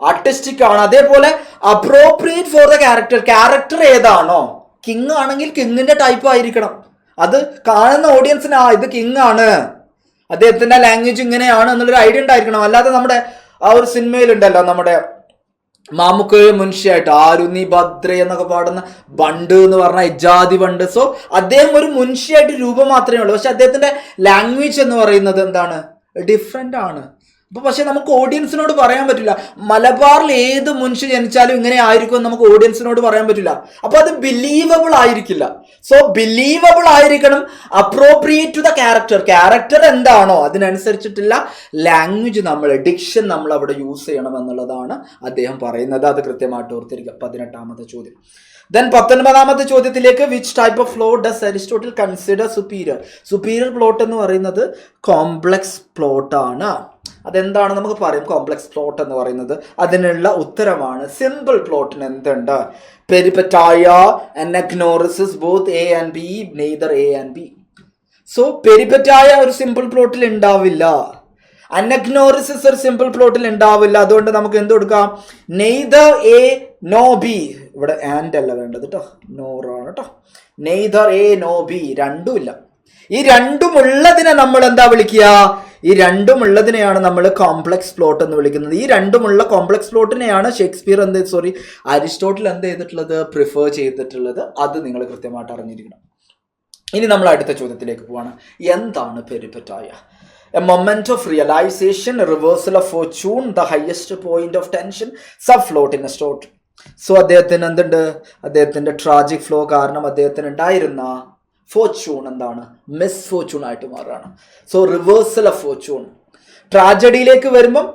ആർട്ടിസ്റ്റിക് ആണ്. അതേപോലെ അപ്രോപ്രിയേറ്റ് ഫോർ ദ ക്യാരക്ടർ ഏതാണോ, king ആണെങ്കിൽ കിങ്ങിന്റെ type ആയിരിക്കണം. അത് കാണുന്ന ഓഡിയൻസിന് ഇത് കിങ് ആണ്, അദ്ദേഹത്തിന്റെ ലാംഗ്വേജ് ഇങ്ങനെയാണ് എന്നുള്ളൊരു ഐഡിയ ഉണ്ടായിരിക്കണം. അല്ലാതെ നമ്മുടെ ആ ഒരു സിനിമയിലുണ്ടല്ലോ, നമ്മുടെ മാമുക്കോയെ മുൻഷിയായിട്ട് ആരുന്നി ഭദ്ര എന്നൊക്കെ പാടുന്ന ബണ്ട് എന്ന് പറഞ്ഞാൽ ഇജാതി ബണ്ട്. സോ അദ്ദേഹം ഒരു മുൻഷിയായിട്ട് രൂപം മാത്രമേ ഉള്ളൂ, പക്ഷെ അദ്ദേഹത്തിന്റെ ലാംഗ്വേജ് എന്ന് പറയുന്നത് എന്താണ്, ഡിഫറെൻ്റ് ആണ്. അപ്പോൾ പക്ഷെ നമുക്ക് ഓഡിയൻസിനോട് പറയാൻ പറ്റില്ല മലബാറിൽ ഏത് മനുഷ്യ ജനിച്ചാലും ഇങ്ങനെ ആയിരിക്കും എന്ന് നമുക്ക് ഓഡിയൻസിനോട് പറയാൻ പറ്റില്ല. അപ്പോൾ അത് ബിലീവബിൾ ആയിരിക്കില്ല. സോ ബിലീവബിൾ ആയിരിക്കണം, അപ്രോപ്രിയേറ്റ് ടു ദ ക്യാരക്ടർ എന്താണോ അതിനനുസരിച്ചിട്ടുള്ള ലാംഗ്വേജ് ഡിക്ഷൻ നമ്മൾ അവിടെ യൂസ് ചെയ്യണം എന്നുള്ളതാണ് അദ്ദേഹം പറയുന്നത്. അത് കൃത്യമായിട്ട് ഓർത്തിരിക്കുക. 18ാമത്തെ ചോദ്യം. ദെൻ 19ാമത്തെ ചോദ്യത്തിലേക്ക്, which type of flow does Aristotle consider superior plot എന്ന് പറയുന്നത് കോംപ്ലക്സ് പ്ലോട്ടാണ്. അതെന്താണ് നമുക്ക് പറയും കോംപ്ലക്സ് പ്ലോട്ട് എന്ന് പറയുന്നത്. അതിനുള്ള ഉത്തരമാണ് സിമ്പിൾ പ്ലോട്ടിന് എന്തുണ്ട്? Peripeteia, anagnorisis, both A and B, neither A and B. So peripeteia ഒരു സിമ്പിൾ പ്ലോട്ടിൽ ഉണ്ടാവില്ല, അനഗ്നോറിസിസ് ഒരു സിമ്പിൾ പ്ലോട്ടിൽ ഉണ്ടാവില്ല. അതുകൊണ്ട് നമുക്ക് എന്ത് കൊടുക്കാം? Neither A nor B. ഇവിടെ ആൻഡ് അല്ല വേണ്ടത് കേട്ടോ, നോറാണ് കേട്ടോ. നെയ്തർ എ നോ ബി, രണ്ടുമില്ല. ഈ രണ്ടുമുള്ളതിനെ നമ്മൾ എന്താ വിളിക്കുക? ഈ രണ്ടുമുള്ളതിനെയാണ് നമ്മൾ കോംപ്ലക്സ് പ്ലോട്ട് എന്ന് വിളിക്കുന്നത്. ഈ രണ്ടുമുള്ള കോംപ്ലക്സ് പ്ലോട്ടിനെയാണ് അരിസ്റ്റോട്ടിൽ എന്ത് ചെയ്തിട്ടുള്ളത്? പ്രിഫർ ചെയ്തിട്ടുള്ളത്. അത് നിങ്ങൾ കൃത്യമായിട്ട് അറിഞ്ഞിരിക്കണം. ഇനി നമ്മൾ അടുത്ത ചോദ്യത്തിലേക്ക് പോവാണ്. എന്താണ് പെരിപെറ്റായ? A moment of realization, a reversal of fortune, the highest point of tension, subfloat in a story. So അദ്ദേഹത്തിന് എന്തുണ്ട്? അദ്ദേഹത്തിന്റെ ട്രാജിക് ഫ്ലോ കാരണം അദ്ദേഹത്തിന് ഉണ്ടായിരുന്ന ഫോർച്യൂൺ എന്താണ്? മിസ്ഫോർച്യൂൺ ആയിട്ട് മാറുകയാണ്. So reversal of fortune. ട്രാജഡിയിലേക്ക് വരുമ്പം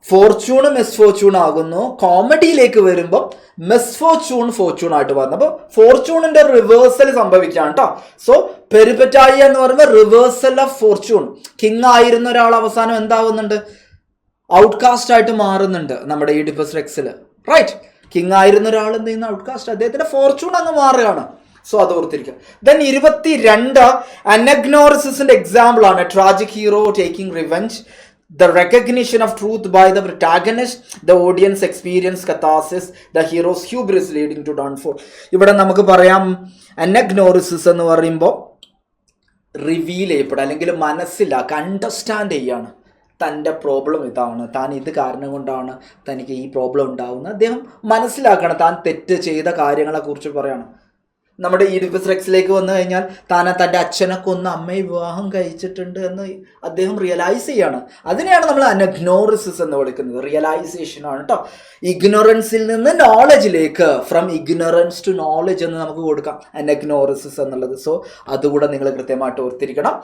ഫോർച്യൂൺ മിസ്ഫോർച്യൂൺ ആകുന്നു, കോമഡിയിലേക്ക് വരുമ്പം മിസ്ഫോർച്യൂൺ ഫോർച്യൂൺ ആയിട്ട് മാറുന്നു. അപ്പോൾ ഫോർച്യൂണിന്റെ റിവേഴ്സൽ സംഭവിക്കുകയാണ് കേട്ടോ. സോ പെരിപെറ്റായ എന്ന് പറയുമ്പോൾ റിവേഴ്സൽ ഓഫ് ഫോർച്യൂൺ. കിങ് ആയിരുന്ന ഒരാൾ അവസാനം എന്താകുന്നുണ്ട്? ഔട്ട്കാസ്റ്റ് ആയിട്ട് മാറുന്നുണ്ട് നമ്മുടെ ഈഡിപ്പസ് റെക്സിൽ. റൈറ്റ്, കിങ് ആയിരുന്ന ഒരാൾ എന്ത് ചെയ്യുന്ന ഔട്ട്കാസ്റ്റ്, അദ്ദേഹത്തിന്റെ ഫോർച്യൂൺ അങ്ങ് മാറുകയാണ്. സോ അത് ഓർത്തിരിക്കുക. ദെൻ 22 അനഗ്നോറിസിന്റെ എക്സാമ്പിൾ ആണ് tragic hero taking revenge, the recognition of truth by the protagonist, the audience experience catharsis, the hero's hubris leading to downfall. ഇവിടെ നമുക്ക് പറയാം അനഗ്നോറിസിസ് എന്ന് പറയുമ്പോൾ റിവീൽ ചെയ്യപ്പെടുക അല്ലെങ്കിൽ മനസ്സിലാക്കുക, അണ്ടർസ്റ്റാൻഡ് ചെയ്യാണ്. തൻ്റെ പ്രോബ്ലം ഇതാണ്, താൻ ഇത് കാരണം കൊണ്ടാണ് തനിക്ക് ഈ പ്രോബ്ലം ഉണ്ടാവുന്നത്. അദ്ദേഹം മനസ്സിലാക്കണം, താൻ തെറ്റ് ചെയ്ത കാര്യങ്ങളെക്കുറിച്ച് പറയണം. നമ്മുടെ ഈഡിപ്പസ് റെക്സിലേക്ക് വന്നു കഴിഞ്ഞാൽ താൻ തൻ്റെ അച്ഛനെ കൊന്ന് അമ്മയെ വിവാഹം കഴിച്ചിട്ടുണ്ട് എന്ന് അദ്ദേഹം റിയലൈസ് ചെയ്യാണ്. അതിനെയാണ് നമ്മൾ അനഗ്നോറിസിസ് എന്ന് വിളിക്കുന്നത്. റിയലൈസേഷൻ ആണ് കേട്ടോ. ഇഗ്നോറൻസിൽ നിന്ന് നോളജിലേക്ക്, ഫ്രം ഇഗ്നോറൻസ് ടു നോളജ് എന്ന് നമുക്ക് കൊടുക്കാം അനഗ്നോറിസിസ് എന്നുള്ളത്. സോ അതുകൂടെ നിങ്ങൾ കൃത്യമായിട്ട് ഓർത്തിരിക്കണം.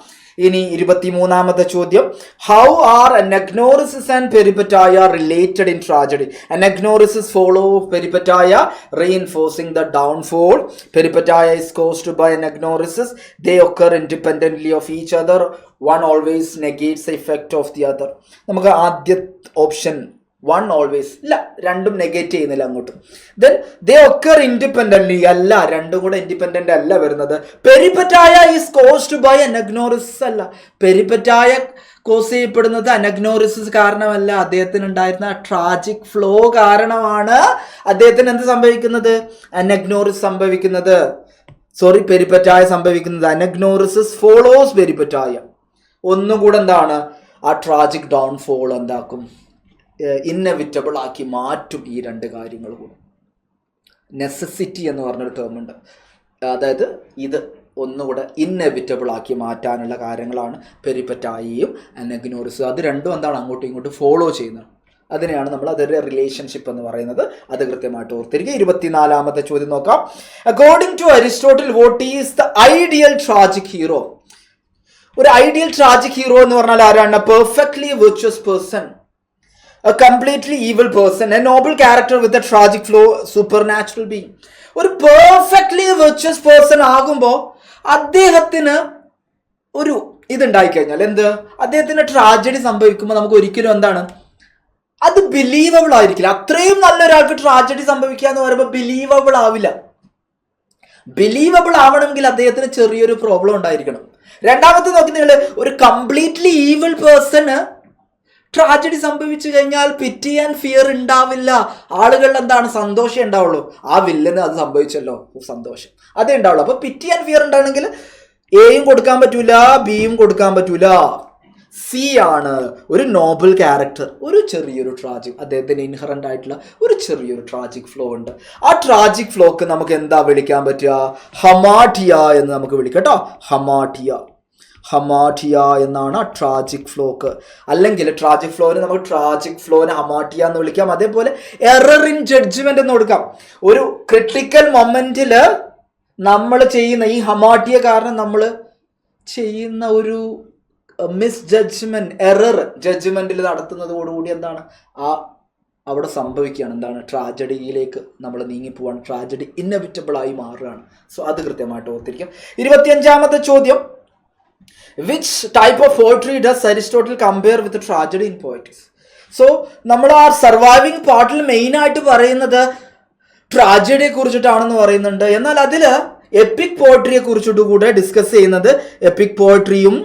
ഇനി 23ാമത്തെ ചോദ്യം, how are anagnorisis and peripeteia related in tragedy? Anagnorisis follow peripeteia, reinforcing the downfall. Peripetaya is caused by anagnoresis. They occur independently of each other. One always negates the effect of the other. നമുക്ക് ആദ്യ option one always ഇല്ല, രണ്ടും negate ചെയ്യുന്നില്ല അങ്ങോട്ട്. Then they occur independently, അല്ല, രണ്ടും കൂടെ independent അല്ല വരുന്നത്. പെരിപെറ്റായ ഈസ് കോസ്ഡ് ബൈ അനഗ്നോറിസിസ് അല്ല, പെരിപെറ്റായ കോസ് ചെയ്യപ്പെടുന്നത് അനഗ്നോറിസിസ് കാരണമല്ല, അദ്ദേഹത്തിന് ഉണ്ടായിരുന്ന ട്രാജിക് ഫ്ലോ കാരണമാണ് അദ്ദേഹത്തിന് എന്ത് സംഭവിക്കുന്നത്? അനഗ്നോറിസ് സംഭവിക്കുന്നത്. പെരിപെറ്റായ സംഭവിക്കുന്നത്. അനഗ്നോറിസിസ് ഫോളോസ് പെരിപെറ്റായ. ഒന്നുകൂടെ എന്താണ്? ആ ട്രാജിക് ഡൗൺഫോൾ എന്താക്കും? ഇന്നെവിറ്റബിൾ ആക്കി മാറ്റും. ഈ രണ്ട് കാര്യങ്ങൾ കൂടെ നെസസിറ്റി എന്ന് പറഞ്ഞൊരു ടേം ഉണ്ട്. അതായത് ഇത് ഒന്നുകൂടെ ഇന്നെവിറ്റബിൾ ആക്കി മാറ്റാനുള്ള കാര്യങ്ങളാണ് പെരിപെറ്റായയും അനഗ്നോറിസും. അത് രണ്ടും എന്താണ്? അങ്ങോട്ടും ഇങ്ങോട്ടും ഫോളോ ചെയ്യുന്നത്. അതിനെയാണ് നമ്മൾ അതൊരു റിലേഷൻഷിപ്പ് എന്ന് പറയുന്നത്. അത് കൃത്യമായിട്ട് ഓർത്തിരിക്കുക. 24ാമത്തെ ചോദ്യം നോക്കാം. According to Aristotle, what is the ideal tragic hero? ഒരു ഐഡിയൽ ട്രാജിക് ഹീറോ എന്ന് പറഞ്ഞാൽ ആരാണ്? Perfectly virtuous person, a completely evil person, a noble character with a tragic flow, supernatural being. ഒരു പെർഫെക്റ്റ്ലി വിർച്വസ് പേഴ്സൺ ആകുമ്പോൾ അദ്ദേഹത്തിന് ഒരു ഇതുണ്ടായിക്കഴിഞ്ഞാൽ എന്ത്? അദ്ദേഹത്തിന് ട്രാജഡി സംഭവിക്കുമ്പോൾ നമുക്ക് ഒരിക്കലും എന്താണ്? അത് ബിലീവബിൾ ആയിരിക്കില്ല. അത്രയും നല്ലൊരാൾക്ക് ട്രാജഡി സംഭവിക്കുക എന്ന് പറയുമ്പോൾ ബിലീവബിൾ ആവില്ല. ബിലീവബിൾ ആവണമെങ്കിൽ അദ്ദേഹത്തിന് ചെറിയൊരു പ്രോബ്ലം ഉണ്ടായിരിക്കണം. രണ്ടാമത്തെ നോക്കി നിങ്ങൾ, ഒരു കംപ്ലീറ്റ്ലി ഈവിൾ പേഴ്സണ് ട്രാജഡി സംഭവിച്ചു കഴിഞ്ഞാൽ പിറ്റി ആൻഡ് ഫിയർ ഉണ്ടാവില്ല. ആളുകളിൽ എന്താണ്? സന്തോഷം ഉണ്ടാവുള്ളൂ. ആ വില്ലന് അത് സംഭവിച്ചല്ലോ, സന്തോഷം അതേ ഉണ്ടാവുള്ളൂ. അപ്പൊ പിറ്റി ആൻഡ് ഫിയർ ഉണ്ടാണെങ്കിൽ എയും കൊടുക്കാൻ പറ്റൂല, ബിയും കൊടുക്കാൻ പറ്റൂല. സി ആണ് ഒരു നോബൽ ക്യാരക്ടർ, ഒരു ചെറിയൊരു ട്രാജിക്, അദ്ദേഹത്തിന് ഇൻഹറന്റ് ആയിട്ടുള്ള ഒരു ചെറിയൊരു ട്രാജിക് ഫ്ലോ ഉണ്ട്. ആ ട്രാജിക് ഫ്ലോക്ക് നമുക്ക് എന്താ വിളിക്കാൻ പറ്റുക? ഹമാഠിയ എന്ന് നമുക്ക് വിളിക്കാം കേട്ടോ. ഹമാഠിയ. ഹമാറ്റിയ എന്നാണ് ട്രാജിക് ഫ്ലോക്ക്. അല്ലെങ്കിൽ ട്രാജിക് ഫ്ലോന് നമുക്ക് ട്രാജിക് ഫ്ലോന് ഹമാറ്റിയ എന്ന് വിളിക്കാം. അതേപോലെ എറർ ഇൻ ജഡ്ജ്മെന്റ് എന്ന് കൊടുക്കാം. ഒരു ക്രിട്ടിക്കൽ മൊമെന്റിൽ നമ്മൾ ചെയ്യുന്ന ഈ ഹമാറ്റിയ കാരണം നമ്മൾ ചെയ്യുന്ന ഒരു മിസ് ജഡ്ജ്മെന്റ്, എറർ ജഡ്ജ്മെന്റിൽ നടത്തുന്നതോടുകൂടി എന്താണ് അവിടെ സംഭവിക്കുകയാണ്, എന്താണ് ട്രാജഡിയിലേക്ക് നമ്മൾ നീങ്ങിപ്പോവാണ്, ട്രാജഡി ഇന്നെവിറ്റബിൾ ആയി മാറുകയാണ്. സോ അത് കൃത്യമായിട്ട് ഓർത്തിരിക്കും. 25ാമത്തെ ചോദ്യം, which type of poetry does Aristotle compare with tragedy in poetics? So നമ്മൾ ആ സർവൈവിംഗ് പാർട്ടിൽ മെയിനായിട്ട് പറയുന്നത് ട്രാജഡിയെ കുറിച്ചിട്ടാണെന്ന് പറയുന്നുണ്ട്. എന്നാൽ അതിൽ എപ്പിക് പോയട്രിയെ കുറിച്ചിട്ട് കൂടെ ഡിസ്കസ് ചെയ്യുന്നത് എപ്പിക് പോയട്രിയും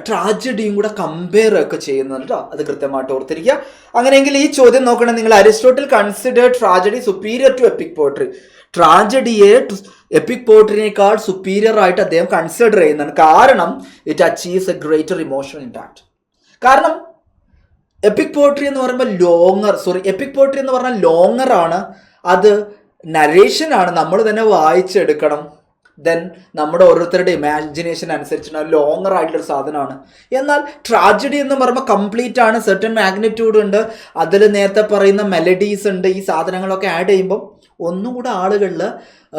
ട്രാജഡിയും കൂടെ കമ്പയർ ഒക്കെ ചെയ്യുന്നുണ്ട് കേട്ടോ. അത് കൃത്യമായിട്ട് ഓർത്തിരിക്കുക. അങ്ങനെയെങ്കിൽ ഈ ചോദ്യം നോക്കണേ നിങ്ങൾ, Aristotle consider tragedy superior to epic poetry. ട്രാജഡിയെ എപ്പിക് പോയട്രിനേക്കാൾ സുപ്പീരിയർ ആയിട്ട് അദ്ദേഹം കൺസിഡർ ചെയ്യുന്നുണ്ട്. കാരണം it achieves a greater emotional impact. കാരണം എപ്പിക് പോയട്രി എന്ന് പറയുമ്പോൾ എപ്പിക് പോയട്രി എന്ന് പറഞ്ഞാൽ ലോങ്ങർ ആണ്. അത് നരേഷൻ ആണ്, നമ്മൾ തന്നെ വായിച്ചെടുക്കണം. ദെൻ നമ്മുടെ ഓരോരുത്തരുടെ ഇമാജിനേഷൻ അനുസരിച്ചാണ് ലോങ്ങർ ആയിട്ടുള്ളൊരു സാധനമാണ്. എന്നാൽ ട്രാജഡി എന്ന് പറയുമ്പോൾ കംപ്ലീറ്റ് ആണ്, സെർട്ടൺ മാഗ്നിറ്റ്യൂഡ് ഉണ്ട്, അതിൽ നേരത്തെ പറയുന്ന മെലഡീസ് ഉണ്ട്. ഈ സാധനങ്ങളൊക്കെ ആഡ് ചെയ്യുമ്പോൾ ഒന്നും കൂടെ ആളുകളിൽ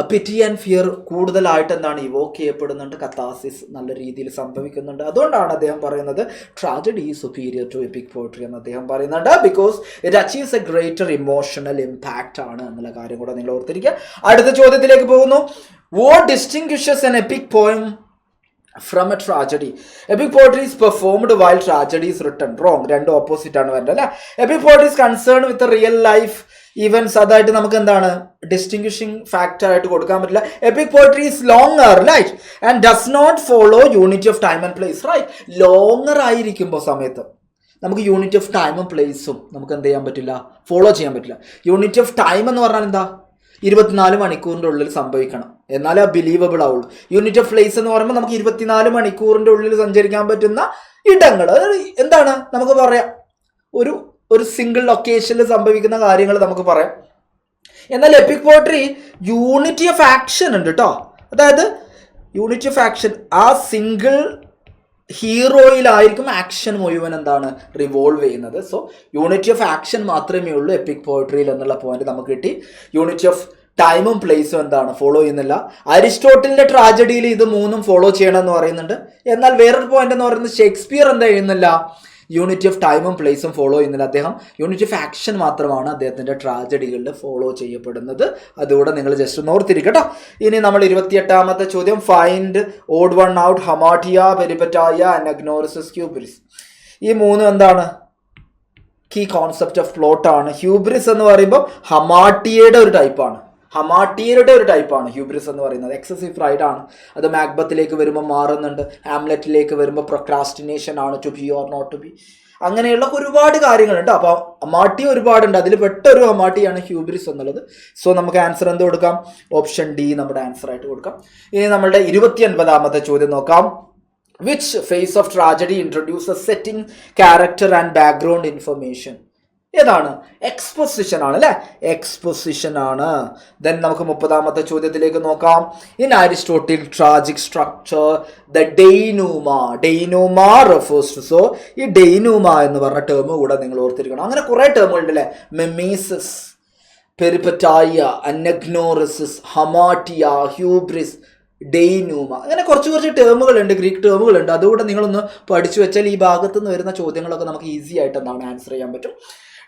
പിറ്റി ആൻഡ് ഫിയർ കൂടുതലായിട്ട് എന്താണ് ഇവോക്ക് ചെയ്യപ്പെടുന്നുണ്ട്, കത്താസിസ് നല്ല രീതിയിൽ സംഭവിക്കുന്നുണ്ട്. അതുകൊണ്ടാണ് അദ്ദേഹം പറയുന്നത് tragedy is superior to epic poetry എന്ന് അദ്ദേഹം പറയുന്നുണ്ട്. Because it achieves a greater emotional impact ആണ് എന്നുള്ള കാര്യം കൂടെ നിങ്ങൾ ഓർത്തിരിക്കുക. അടുത്ത ചോദ്യത്തിലേക്ക് പോകുന്നു. What distinguishes an epic poem from a tragedy? Epic poetry is performed while tragedy is written. Wrong. രണ്ടും ഓപ്പോസിറ്റ് ആണ് വരുന്നത് അല്ലേ. EPIC poetry is concerned with the real life events. അതായിട്ട് നമുക്ക് എന്താണ് ഡിസ്റ്റിങ്വിഷിംഗ് ഫാക്ടർ ആയിട്ട് കൊടുക്കാൻ പറ്റില്ല. EPIC poetry is longer, right? And does not follow unity of time and place, right? Longer ആയിരിക്കുമ്പോൾ സമയത്ത് നമുക്ക് യൂണിറ്റി ഓഫ് ടൈമും പ്ലേസും നമുക്ക് എന്ത് ചെയ്യാൻ പറ്റില്ല, ഫോളോ ചെയ്യാൻ പറ്റില്ല. യൂണിറ്റി ഓഫ് ടൈം എന്ന് പറഞ്ഞാൽ എന്താ, 24 മണിക്കൂറിൻ്റെ ഉള്ളിൽ സംഭവിക്കണം, എന്നാലേ ബിലീവബിൾ ആവുള്ളൂ. യൂണിറ്റ് ഓഫ് പ്ലേസ് എന്ന് പറയുമ്പോൾ നമുക്ക് 24 മണിക്കൂറിൻ്റെ ഉള്ളിൽ സഞ്ചരിക്കാൻ പറ്റുന്ന ഇടങ്ങൾ എന്താണ് നമുക്ക് പറയാം, ഒരു സിംഗിൾ ലൊക്കേഷനിൽ സംഭവിക്കുന്ന കാര്യങ്ങൾ നമുക്ക് പറയാം. എന്നാൽ EPIC poetry unity of action ഉണ്ട് കേട്ടോ. അതായത് യൂണിറ്റി ഓഫ് ആക്ഷൻ, ആ സിംഗിൾ ഹീറോയിലായിരിക്കും ആക്ഷൻ മുഴുവൻ എന്താണ് റിവോൾവ് ചെയ്യുന്നത്. സോ യൂണിറ്റി ഓഫ് ആക്ഷൻ മാത്രമേ ഉള്ളൂ എപ്പിക് പോയട്രിയിൽ എന്നുള്ള പോയിന്റ് നമുക്ക് കിട്ടി. യൂണിറ്റി ഓഫ് ടൈമും പ്ലേസും എന്താണ് ഫോളോ ചെയ്യുന്നില്ല. അരിസ്റ്റോട്ടിലിന്റെ ട്രാജഡിയിൽ ഇത് മൂന്നും ഫോളോ ചെയ്യണം എന്ന് പറയുന്നുണ്ട്. എന്നാൽ വേറൊരു പോയിന്റ് എന്ന് പറയുന്നത് ഷേക്സ്പിയർ എന്താ ചെയ്യുന്നില്ല, യൂണിറ്റി ഓഫ് ടൈമും പ്ലേസും ഫോളോ ചെയ്യുന്നില്ല. അദ്ദേഹം യൂണിറ്റി ഓഫ് ആക്ഷൻ മാത്രമാണ് അദ്ദേഹത്തിൻ്റെ ട്രാജഡികളിൽ ഫോളോ ചെയ്യപ്പെടുന്നത്. അതുകൂടെ നിങ്ങൾ ജസ്റ്റ് ഒന്ന് ഓർത്തിരിക്കട്ടോ. ഇനി നമ്മൾ 28ാമത്തെ ചോദ്യം, ഫൈൻഡ് ഓഡ് വൺ ഔട്ട്, ഹമാറ്റിയ, പെരിപറ്റായ, അനഗ്നോറിസിസ്, ഹ്യൂബ്രിസ്. ഈ മൂന്നും എന്താണ് കീ കോൺസെപ്റ്റ് ഓഫ് പ്ലോട്ട് ആണ്. ഹ്യൂബ്രിസ് എന്ന് പറയുമ്പോൾ ഹമാറ്റിയയുടെ ഒരു ടൈപ്പാണ്, ഹ്യൂബ്രിസ് എന്ന് പറയുന്നത്. എക്സസീവ് പ്രൈഡ് ആണ്. അത് മാക്ബത്തിലേക്ക് വരുമ്പോൾ മാറുന്നുണ്ട്, ഹാംലെറ്റിലേക്ക് വരുമ്പോൾ പ്രൊക്രാസ്റ്റിനേഷൻ ആണ്, to be or not to be, അങ്ങനെയുള്ള ഒരുപാട് കാര്യങ്ങളുണ്ട്. അപ്പോൾ ഹമാറ്റിയ ഒരുപാടുണ്ട്, അതിൽ പെട്ടൊരു ഹമാറ്റിയാണ് ഹ്യൂബ്രിസ് എന്നുള്ളത്. സോ നമുക്ക് ആൻസർ എന്ത് കൊടുക്കാം, ഓപ്ഷൻ ഡി നമ്മുടെ ആൻസർ ആയിട്ട് കൊടുക്കാം. ഇനി നമ്മളുടെ 29ാമത്തെ ചോദ്യം നോക്കാം. Which phase of tragedy introduce setting, character and background information? ഏതാണ്? എക്സ്പോസിഷൻ ആണ് അല്ലേ, എക്സ്പോസിഷൻ ആണ്. ദെൻ നമുക്ക് 30ാമത്തെ ചോദ്യത്തിലേക്ക് നോക്കാം. In Aristotle tragic structure the denouement refers to. So ഈ ഡെയ്നൂമ എന്ന് പറഞ്ഞ ടേം കൂടെ നിങ്ങൾ ഓർത്തിരിക്കണം. അങ്ങനെ കുറേ ടേമുകളുണ്ട് അല്ലേ, മെമീസിസ്, പെരിപറ്റായ, അനഗ്നോറിസിസ്, ഹമാറ്റിയ, ഹ്യൂബ്രിസ്, ഡെയ്നൂമ, അങ്ങനെ കുറച്ച് ടേമുകളുണ്ട്, ഗ്രീക്ക് ടേമുകളുണ്ട്. അതുകൂടെ നിങ്ങളൊന്ന് പഠിച്ചു വെച്ചാൽ ഈ ഭാഗത്തു നിന്ന് വരുന്ന ചോദ്യങ്ങളൊക്കെ നമുക്ക് ഈസി ആയിട്ട് എന്താണ് ആൻസർ ചെയ്യാൻ പറ്റും.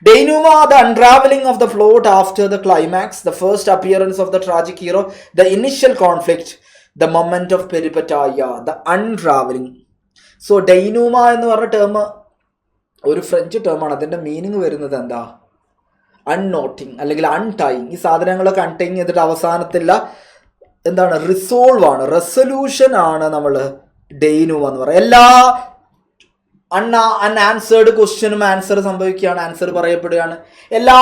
Denouement, the unraveling of the plot after the climax, the first appearance of the tragic hero, the initial conflict, the moment of peripeteia, the unraveling. So denouement എന്ന് പറഞ്ഞ ടേം ഒരു ഫ്രഞ്ച് ടേമാണ്. അതിൻ്റെ meaning വരുന്നത് എന്താ, അൺനോട്ടിങ് അല്ലെങ്കിൽ അൺടൈങ്. ഈ സാധനങ്ങളൊക്കെ അൺടൈങ് ചെയ്തിട്ട് അവസാനത്തില്ല എന്താണ്, റിസോൾവ് ആണ്, റെസൊല്യൂഷൻ ആണ് നമ്മൾ ഡെയ്നൂമ എന്ന് പറയുക. എല്ലാ അൺആൻസേർഡ് ക്വസ്റ്റ്യനും ആൻസർ സംഭവിക്കുകയാണ്, ആൻസർ പറയപ്പെടുകയാണ്. എല്ലാ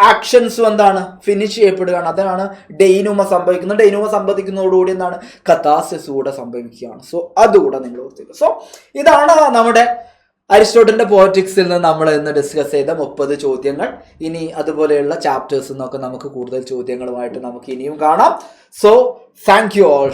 ആക്ഷൻസും എന്താണ് ഫിനിഷ് ചെയ്യപ്പെടുകയാണ്. അതാണ് ഡെയ്നൂമ സംഭവിക്കുന്നത്. ഡെയ്നൂമ സംഭവിക്കുന്നതോടുകൂടി എന്താണ് കഥാസിസ് കൂടെ സംഭവിക്കുകയാണ്. സോ അതുകൂടെ നിങ്ങൾ ഓർത്തിരിക്കുക. സോ ഇതാണ് നമ്മുടെ അരിസ്റ്റോട്ടലിന്റെ പോയറ്റിക്സിൽ നിന്ന് നമ്മൾ ഇന്ന് ഡിസ്കസ് ചെയ്ത 30 ചോദ്യങ്ങൾ. ഇനി അതുപോലെയുള്ള ചാപ്റ്റേഴ്സിൽ നിന്നൊക്കെ നമുക്ക് കൂടുതൽ ചോദ്യങ്ങളുമായിട്ട് നമുക്ക് ഇനിയും കാണാം. So thank you all.